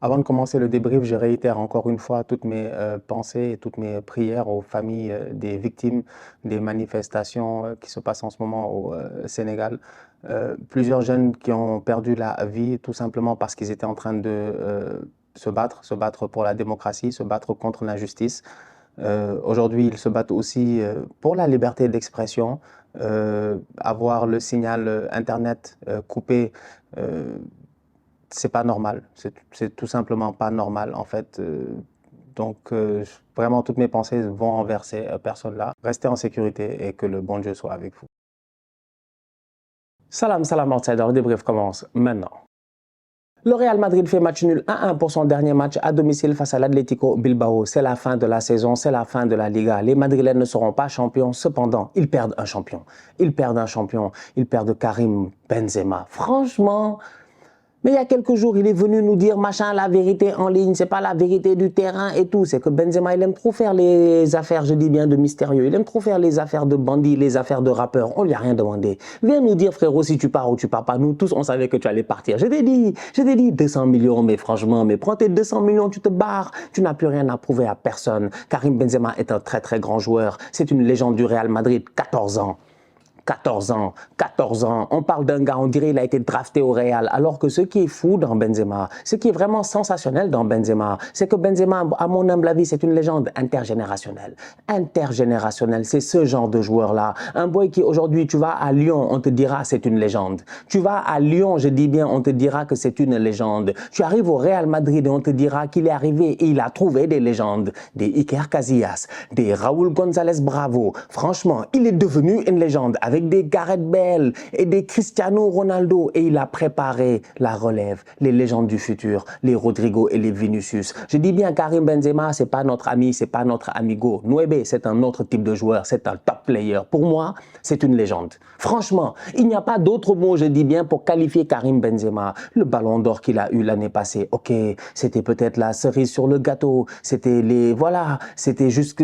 Avant de commencer le débrief, je réitère encore une fois toutes mes pensées et toutes mes prières aux familles des victimes des manifestations qui se passent en ce moment au Sénégal. Plusieurs jeunes qui ont perdu la vie tout simplement parce qu'ils étaient en train de se battre pour la démocratie, se battre contre l'injustice. Aujourd'hui, ils se battent aussi pour la liberté d'expression. Avoir le signal Internet coupé. euh, c'est pas normal. C'est tout simplement pas normal, en fait. Vraiment, toutes mes pensées vont envers ces personnes-là. Restez en sécurité et que le bon Dieu soit avec vous. Salam, salam, outsider. Le débrief commence maintenant. Le Real Madrid fait match nul 1-1 pour son dernier match à domicile face à l'Atlético Bilbao. C'est la fin de la saison, c'est la fin de la Liga. Les Madrilènes ne seront pas champions, cependant, ils perdent un champion. Ils perdent un champion, ils perdent Karim Benzema. Franchement, mais il y a quelques jours, il est venu nous dire, machin, la vérité en ligne, c'est pas la vérité du terrain et tout. C'est que Benzema, il aime trop faire les affaires, je dis bien, de mystérieux. Il aime trop faire les affaires de bandits, les affaires de rappeurs. On lui a rien demandé. Viens nous dire, frérot, si tu pars ou tu pars pas. Nous tous, on savait que tu allais partir. Je t'ai dit 200 millions, mais franchement, mais prends tes 200 millions, tu te barres. Tu n'as plus rien à prouver à personne. Karim Benzema est un très, très grand joueur. C'est une légende du Real Madrid, 14 ans. 14 ans, 14 ans, on parle d'un gars, on dirait qu'il a été drafté au Real, alors que ce qui est fou dans Benzema, ce qui est vraiment sensationnel dans Benzema, c'est que Benzema, à mon humble avis, c'est une légende intergénérationnelle. Intergénérationnelle, c'est ce genre de joueur-là. Un boy qui aujourd'hui, tu vas à Lyon, on te dira c'est une légende. Tu vas à Lyon, je dis bien, on te dira que c'est une légende. Tu arrives au Real Madrid et on te dira qu'il est arrivé et il a trouvé des légendes. Des Iker Casillas, des Raúl González Bravo. Franchement, il est devenu une légende avec des Gareth Bale et des Cristiano Ronaldo et il a préparé la relève, les légendes du futur, les Rodrigo et les Vinicius. Je dis bien Karim Benzema, c'est pas notre ami, c'est pas notre amigo. Nueve, c'est un autre type de joueur, c'est un top player. Pour moi, c'est une légende. Franchement, il n'y a pas d'autre mot, je dis bien, pour qualifier Karim Benzema. Le ballon d'or qu'il a eu l'année passée, ok, c'était peut-être la cerise sur le gâteau, c'était les, voilà, c'était juste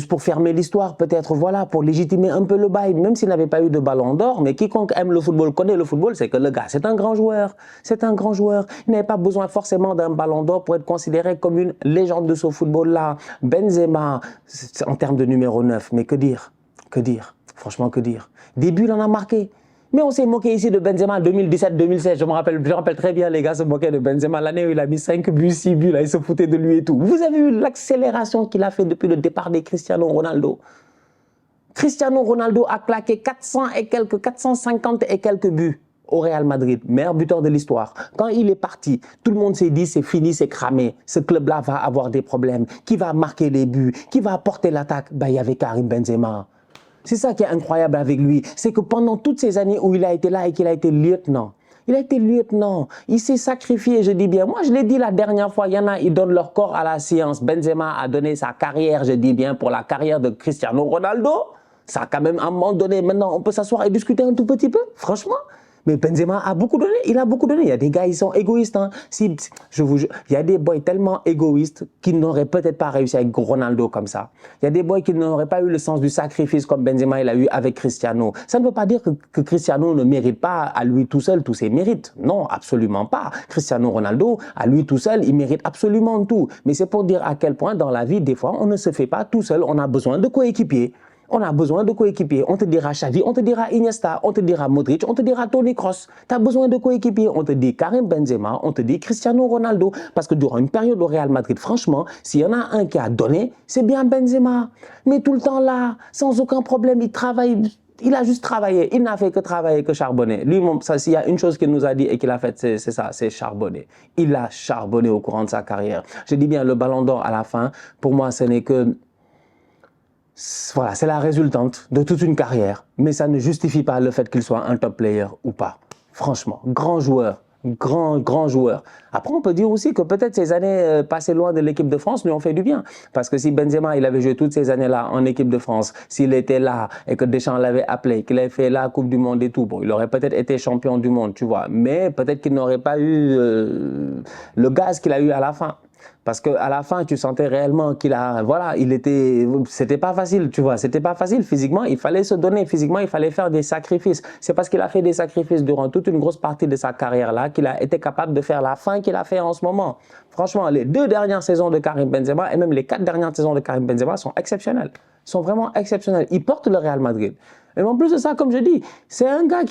pour fermer l'histoire, peut-être, voilà, pour légitimer un peu le bail, même s'il n'avait pas eu de ballon d'or, mais quiconque aime le football, connaît le football, c'est que le gars, c'est un grand joueur, c'est un grand joueur. Il n'avait pas besoin forcément d'un ballon d'or pour être considéré comme une légende de ce football-là. Benzema, en termes de numéro 9, mais que dire? Que dire? Franchement, que dire? Début, il en a marqué. Mais on s'est moqué ici de Benzema en 2017-2016. Je me rappelle très bien, les gars se moquaient de Benzema. L'année où il a mis 5 buts, 6 buts, là, ils se foutaient de lui et tout. Vous avez vu l'accélération qu'il a fait depuis le départ des Cristiano Ronaldo? Cristiano Ronaldo a claqué 400 et quelques, 450 et quelques buts au Real Madrid, meilleur buteur de l'histoire. Quand il est parti, tout le monde s'est dit c'est fini, c'est cramé. Ce club-là va avoir des problèmes. Qui va marquer les buts? Qui va apporter l'attaque? Ben, il y avait Karim Benzema. C'est ça qui est incroyable avec lui. C'est que pendant toutes ces années où il a été là et qu'il a été lieutenant, il a été lieutenant, il s'est sacrifié, je dis bien. Moi, je l'ai dit la dernière fois, il y en a, ils donnent leur corps à la science. Benzema a donné sa carrière, je dis bien, pour la carrière de Cristiano Ronaldo. Ça a quand même, à un moment donné, maintenant, on peut s'asseoir et discuter un tout petit peu, franchement. Mais Benzema a beaucoup donné, il a beaucoup donné. Il y a des gars, ils sont égoïstes. Hein. Si, je vous jure, il y a des boys tellement égoïstes qui n'auraient peut-être pas réussi avec Ronaldo comme ça. Il y a des boys qui n'auraient pas eu le sens du sacrifice comme Benzema il a eu avec Cristiano. Ça ne veut pas dire que Cristiano ne mérite pas à lui tout seul tous ses mérites. Non, absolument pas. Cristiano Ronaldo, à lui tout seul, il mérite absolument tout. Mais c'est pour dire à quel point dans la vie, des fois, on ne se fait pas tout seul. On a besoin de coéquipiers. On a besoin de coéquipiers. On te dira Xavi, on te dira Iniesta, on te dira Modric, on te dira Toni Kroos. Tu as besoin de coéquipiers. On te dit Karim Benzema, on te dit Cristiano Ronaldo. Parce que durant une période au Real Madrid, franchement, s'il y en a un qui a donné, c'est bien Benzema. Mais tout le temps là, sans aucun problème, il travaille. Il a juste travaillé. Il n'a fait que travailler, que charbonner. Lui, s'il y a une chose qu'il nous a dit et qu'il a faite, c'est ça, c'est charbonner. Il a charbonné au courant de sa carrière. Je dis bien, le ballon d'or à la fin, pour moi, ce n'est que... Voilà, c'est la résultante de toute une carrière, mais ça ne justifie pas le fait qu'il soit un top player ou pas. Franchement, grand joueur, grand joueur. Après, on peut dire aussi que peut-être ces années passées loin de l'équipe de France lui ont fait du bien. Parce que si Benzema, il avait joué toutes ces années-là en équipe de France, s'il était là et que Deschamps l'avait appelé, qu'il avait fait la Coupe du Monde et tout, bon, il aurait peut-être été champion du monde, tu vois. Mais peut-être qu'il n'aurait pas eu le gaz qu'il a eu à la fin. Parce qu'à la fin, tu sentais réellement qu'il a, voilà, c'était pas facile, tu vois, c'était pas facile physiquement, il fallait se donner, physiquement, il fallait faire des sacrifices. C'est parce qu'il a fait des sacrifices durant toute une grosse partie de sa carrière-là qu'il a été capable de faire la fin qu'il a fait en ce moment. Franchement, les 2 dernières saisons de Karim Benzema et même les 4 dernières saisons de Karim Benzema sont exceptionnelles, sont vraiment exceptionnelles. Il porte le Real Madrid. Et en plus de ça, comme je dis, c'est un gars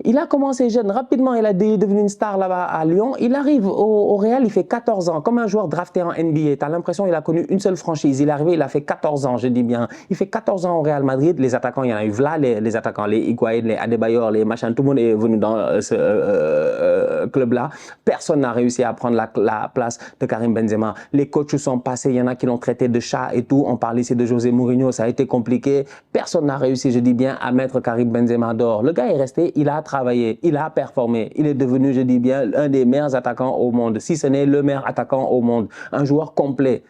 il a commencé jeune, rapidement, il est devenu une star là-bas à Lyon. Il arrive au Real, il fait 14 ans, comme un joueur drafté en NBA. Tu as l'impression qu'il a connu une seule franchise. Il est arrivé, il a fait 14 ans, je dis bien. Il fait 14 ans au Real Madrid. Les attaquants, il y en a eu là, les attaquants, les Higuaín, les Adebayor, les machins, tout le monde est venu dans ce club-là. Personne n'a réussi à prendre la place de Karim Benzema. Les coachs sont passés, il y en a qui l'ont traité de chat et tout. On parle ici de José Mourinho, ça a été compliqué. Personne n'a réussi, je dis bien, à mettre Karim Benzema dehors. Le gars est resté, il a travaillé, il a performé. Il est devenu, je dis bien, un des meilleurs attaquants au monde, si ce n'est le meilleur attaquant au monde. Un joueur complet.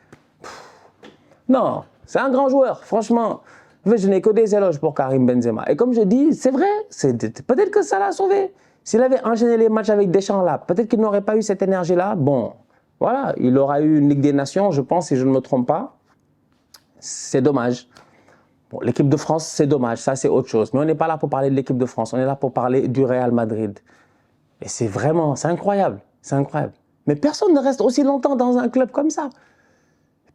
Non, c'est un grand joueur, franchement. Je n'ai que des éloges pour Karim Benzema. Et comme je dis, c'est vrai, peut-être que ça l'a sauvé. S'il avait enchaîné les matchs avec Deschamps là, peut-être qu'il n'aurait pas eu cette énergie-là. Bon, voilà, il aura eu une Ligue des Nations, je pense, si je ne me trompe pas. C'est dommage. Bon, l'équipe de France, c'est dommage, ça c'est autre chose. Mais on n'est pas là pour parler de l'équipe de France, on est là pour parler du Real Madrid. Et c'est vraiment, c'est incroyable, c'est incroyable. Mais personne ne reste aussi longtemps dans un club comme ça.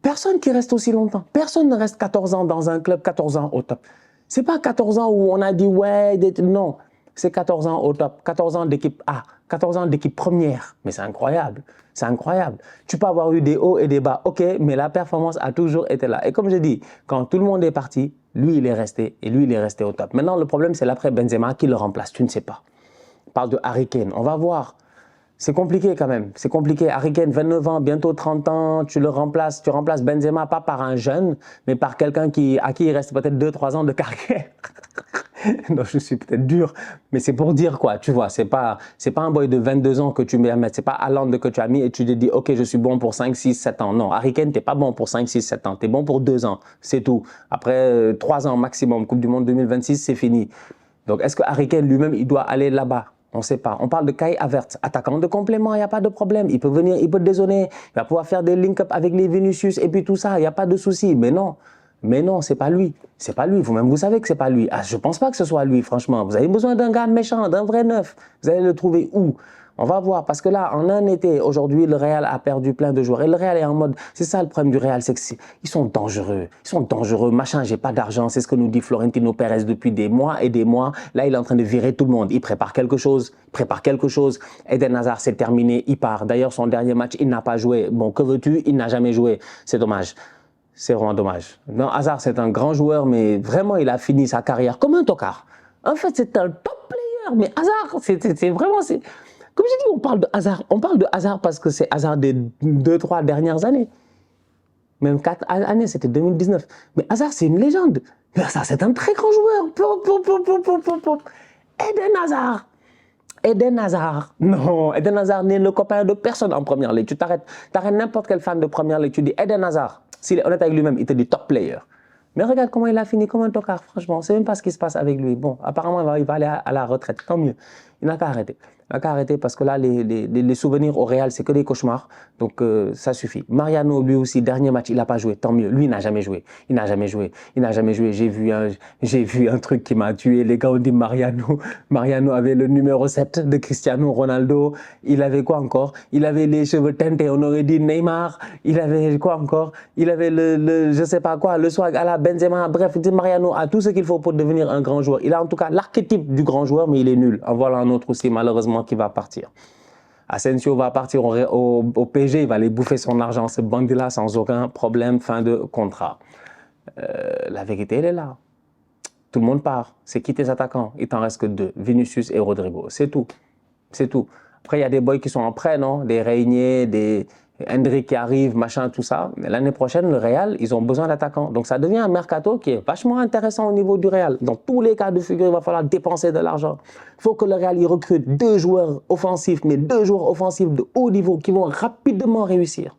Personne qui reste aussi longtemps. Personne ne reste 14 ans dans un club, 14 ans au top. C'est pas 14 ans où on a dit ouais, non. C'est 14 ans au top, 14 ans d'équipe A, 14 ans d'équipe première. Mais c'est incroyable, c'est incroyable. Tu peux avoir eu des hauts et des bas, ok, mais la performance a toujours été là. Et comme je dis, quand tout le monde est parti, lui il est resté et lui il est resté au top. Maintenant le problème c'est l'après Benzema qui le remplace, tu ne sais pas. On parle de Harry Kane, on va voir. C'est compliqué quand même, c'est compliqué. Harry Kane, 29 ans, bientôt 30 ans, tu remplaces Benzema pas par un jeune, mais par quelqu'un à qui il reste peut-être 2-3 ans de carrière. Non, je suis peut-être dur, mais c'est pour dire quoi, tu vois, c'est pas un boy de 22 ans que tu mets à mettre, c'est pas Haaland que tu as mis et tu te dis, ok, je suis bon pour 5, 6, 7 ans. Non, Harry Kane, t'es pas bon pour 5, 6, 7 ans, t'es bon pour 2 ans, c'est tout. Après 3 ans maximum, Coupe du Monde 2026, c'est fini. Donc, est-ce que Harry Kane lui-même, il doit aller là-bas? On ne sait pas. On parle de Kai Havertz, attaquant de complément, il n'y a pas de problème. Il peut venir, il peut dézonner, il va pouvoir faire des link-up avec les Vinicius et puis tout ça, il n'y a pas de souci. Mais non, c'est pas lui. C'est pas lui. Vous-même, vous savez que c'est pas lui. Ah, je pense pas que ce soit lui, franchement. Vous avez besoin d'un gars méchant, d'un vrai neuf. Vous allez le trouver où? On va voir, parce que là, en un été, aujourd'hui, le Real a perdu plein de joueurs. Et le Real est en mode, c'est ça le problème du Real, c'est qu'ils sont dangereux. Ils sont dangereux. Machin, j'ai pas d'argent. C'est ce que nous dit Florentino Pérez depuis des mois et des mois. Là, il est en train de virer tout le monde. Il prépare quelque chose. Eden Hazard, c'est terminé. Il part. D'ailleurs, son dernier match, il n'a pas joué. Bon, que veux-tu? Il n'a jamais joué. C'est dommage. C'est vraiment dommage. Non, Hazard, c'est un grand joueur, mais vraiment, il a fini sa carrière comme un tocard. En fait, c'est un top player. Mais Hazard, c'est vraiment... Comme je dis, on parle de Hazard parce que c'est Hazard des 2-3 dernières années. Même 4 années, c'était 2019. Mais Hazard, c'est une légende. Mais Hazard, c'est un très grand joueur. Eden Hazard. Non, Eden Hazard n'est le copain de personne en première ligue. Tu t'arrêtes n'importe quel fan de première ligue, tu dis Eden Hazard. S'il est honnête avec lui-même, il te dit top player. Mais regarde comment il a fini comme un tocard, franchement. C'est même pas ce qui se passe avec lui. Bon, apparemment, il va aller à la retraite. Tant mieux. Il n'a qu'à arrêter. Il n'a qu'à arrêter parce que là, les souvenirs au Real, c'est que des cauchemars. Donc, ça suffit. Mariano, lui aussi, dernier match, il n'a pas joué. Tant mieux. Lui, il n'a jamais joué. Il n'a jamais joué. J'ai vu un truc qui m'a tué. Les gars ont dit Mariano avait le numéro 7 de Cristiano Ronaldo. Il avait quoi encore? Il avait les cheveux teintés. On aurait dit Neymar. Il avait quoi encore? Il avait je sais pas quoi, le swag à la Benzema. Bref, Mariano a tout ce qu'il faut pour devenir un grand joueur. Il a en tout cas l'archétype du grand joueur, mais il est nul. En voilà un autre aussi, malheureusement, qui va partir. Asensio va partir au PSG, il va aller bouffer son argent, ce bandit-là, sans aucun problème, fin de contrat. La vérité, elle est là. Tout le monde part. C'est qui tes attaquants? Il t'en reste que 2, Vinicius et Rodrigo. C'est tout. C'est tout. Après, il y a des boys qui sont en prêt, non? Des Reinier, des Hendrik qui arrivent, machin, tout ça. Mais l'année prochaine, le Real, ils ont besoin d'attaquants. Donc, ça devient un mercato qui est vachement intéressant au niveau du Real. Dans tous les cas de figure, il va falloir dépenser de l'argent. Il faut que le Real y recrute 2 joueurs offensifs, mais 2 joueurs offensifs de haut niveau qui vont rapidement réussir.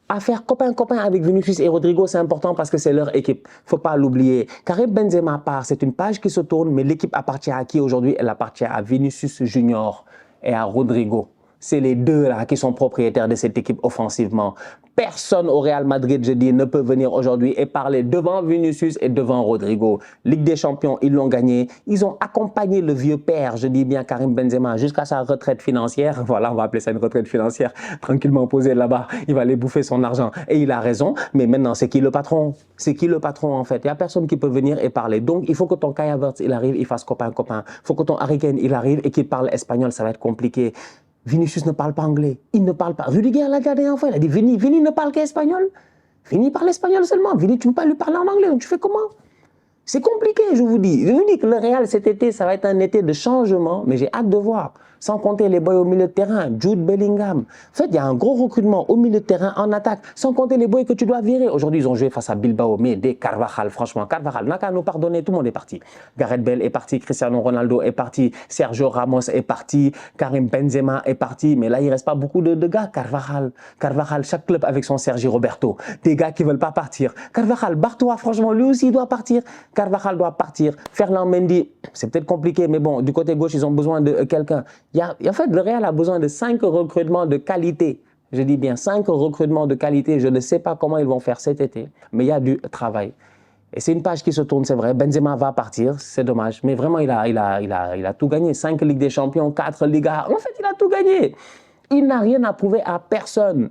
À faire copain-copain avec Vinicius et Rodrigo, c'est important parce que c'est leur équipe. Il ne faut pas l'oublier. Karim Benzema part, c'est une page qui se tourne, mais l'équipe appartient à qui aujourd'hui? Elle appartient à Vinicius Junior et à Rodrigo. C'est les deux là qui sont propriétaires de cette équipe offensivement. Personne au Real Madrid, je dis, ne peut venir aujourd'hui et parler devant Vinicius et devant Rodrigo. Ligue des Champions, ils l'ont gagné. Ils ont accompagné le vieux père, je dis bien Karim Benzema, jusqu'à sa retraite financière. Voilà, on va appeler ça une retraite financière. Tranquillement posé là-bas, il va aller bouffer son argent. Et il a raison. Mais maintenant, c'est qui le patron? C'est qui le patron en fait? Il n'y a personne qui peut venir et parler. Donc, il faut que ton Kai Havertz, il arrive, il fasse copain-copain. Il faut que ton Harry Kane, il arrive et qu'il parle espagnol. Ça va être compliqué. Vinicius ne parle pas anglais. Il ne parle pas. Rudiger l'a dit la dernière fois. Il a dit Vini ne parle qu'espagnol. Vini parle espagnol seulement. Vini, tu ne peux pas lui parler en anglais. Donc tu fais comment? C'est compliqué, je vous dis. Je vous dis que le Real cet été, ça va être un été de changement, mais j'ai hâte de voir. Sans compter les boys au milieu de terrain, Jude Bellingham. En fait, il y a un gros recrutement au milieu de terrain, en attaque, sans compter les boys que tu dois virer. Aujourd'hui, ils ont joué face à Bilbao, mais des Carvajal, franchement, Carvajal n'a qu'à nous pardonner, tout le monde est parti. Gareth Bale est parti, Cristiano Ronaldo est parti, Sergio Ramos est parti, Karim Benzema est parti, mais là, il ne reste pas beaucoup de gars. Carvajal, chaque club avec son Sergio Roberto. Des gars qui ne veulent pas partir. Carvajal, barre-toi, franchement, lui aussi, il doit partir. Carvajal doit partir. Ferland Mendy, c'est peut-être compliqué, mais bon, du côté gauche, ils ont besoin de quelqu'un. En fait, le Real a besoin de 5 recrutements de qualité. Je dis bien 5 recrutements de qualité. Je ne sais pas comment ils vont faire cet été, mais il y a du travail. Et c'est une page qui se tourne, c'est vrai. Benzema va partir, c'est dommage. Mais vraiment, il a tout gagné. 5 Ligues des Champions, 4 Ligas. En fait, il a tout gagné. Il n'a rien à prouver à personne.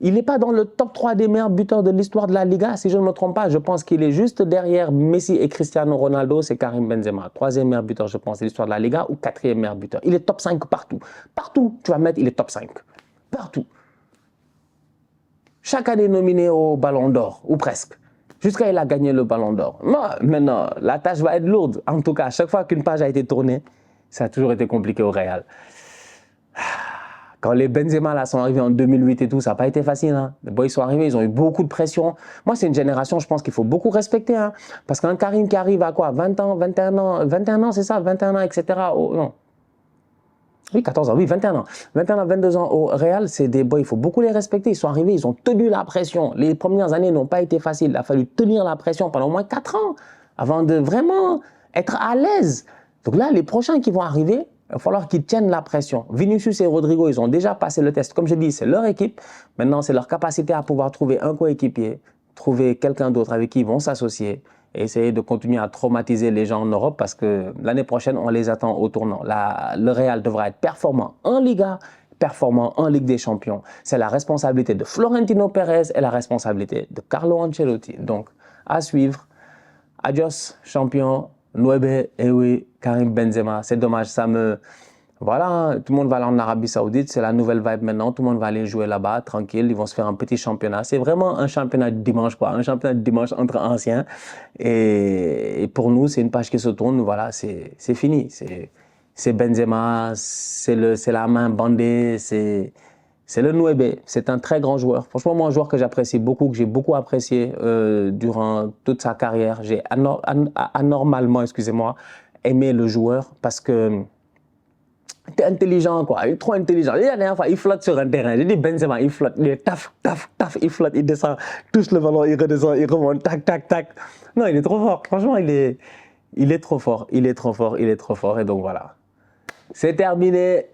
Il n'est pas dans le top 3 des meilleurs buteurs de l'histoire de la Liga, si je ne me trompe pas. Je pense qu'il est juste derrière Messi et Cristiano Ronaldo, c'est Karim Benzema. 3e meilleur buteur, je pense, de l'histoire de la Liga ou 4e meilleur buteur. Il est top 5 partout. Partout, tu vas mettre, il est top 5. Partout. Chaque année nominé au Ballon d'Or, ou presque. Jusqu'à il a gagné le Ballon d'Or. Maintenant, la tâche va être lourde. En tout cas, chaque fois qu'une page a été tournée, ça a toujours été compliqué au Real. Quand les Benzema là, sont arrivés en 2008 et tout, ça n'a pas été facile. Hein. Les boys sont arrivés, ils ont eu beaucoup de pression. Moi, c'est une génération, je pense qu'il faut beaucoup respecter. Hein. Parce qu'un Karim qui arrive à quoi 20 ans, 21 ans, 21 ans, c'est ça 21 ans, etc. Oh, non. Oui, 14 ans, oui, 21 ans. 21 ans, 22 ans au Real, c'est des boys, il faut beaucoup les respecter. Ils sont arrivés, ils ont tenu la pression. Les premières années n'ont pas été faciles. Il a fallu tenir la pression pendant au moins 4 ans avant de vraiment être à l'aise. Donc là, les prochains qui vont arriver, il va falloir qu'ils tiennent la pression. Vinicius et Rodrigo, ils ont déjà passé le test. Comme je dis, c'est leur équipe. Maintenant, c'est leur capacité à pouvoir trouver un coéquipier, trouver quelqu'un d'autre avec qui ils vont s'associer et essayer de continuer à traumatiser les gens en Europe parce que l'année prochaine, on les attend au tournant. Le Real devra être performant en Liga, performant en Ligue des Champions. C'est la responsabilité de Florentino Pérez et la responsabilité de Carlo Ancelotti. Donc, à suivre. Adios, champion. 9, eh oui, Karim Benzema, c'est dommage, ça me... Voilà, tout le monde va aller en Arabie Saoudite, c'est la nouvelle vibe maintenant, tout le monde va aller jouer là-bas, tranquille, ils vont se faire un petit championnat. C'est vraiment un championnat de dimanche, quoi, un championnat de dimanche entre anciens. Et pour nous, c'est une page qui se tourne, voilà, c'est fini. C'est Benzema, c'est la main bandée, c'est le Nouébé, c'est un très grand joueur. Franchement, moi, un joueur que j'apprécie beaucoup, que j'ai beaucoup apprécié durant toute sa carrière. J'ai anormalement, excusez-moi, aimé le joueur parce que t'es intelligent, quoi. Il est trop intelligent. La dernière fois, il flotte sur un terrain. J'ai dit Benzema, il flotte. Il est taf, il flotte, il descend, touche le ballon, il redescend, il remonte, tac. Non, il est trop fort. Franchement, il est trop fort. Il est trop fort. Et donc, voilà. C'est terminé.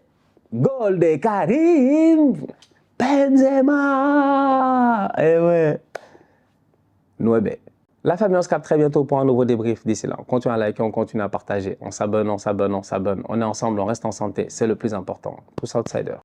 Goal de Karim Benzema. Eh ouais. 9. La famille, on se capte très bientôt pour un nouveau débrief. D'ici là, on continue à liker, on continue à partager. On s'abonne. On est ensemble, on reste en santé. C'est le plus important. Tous outsiders.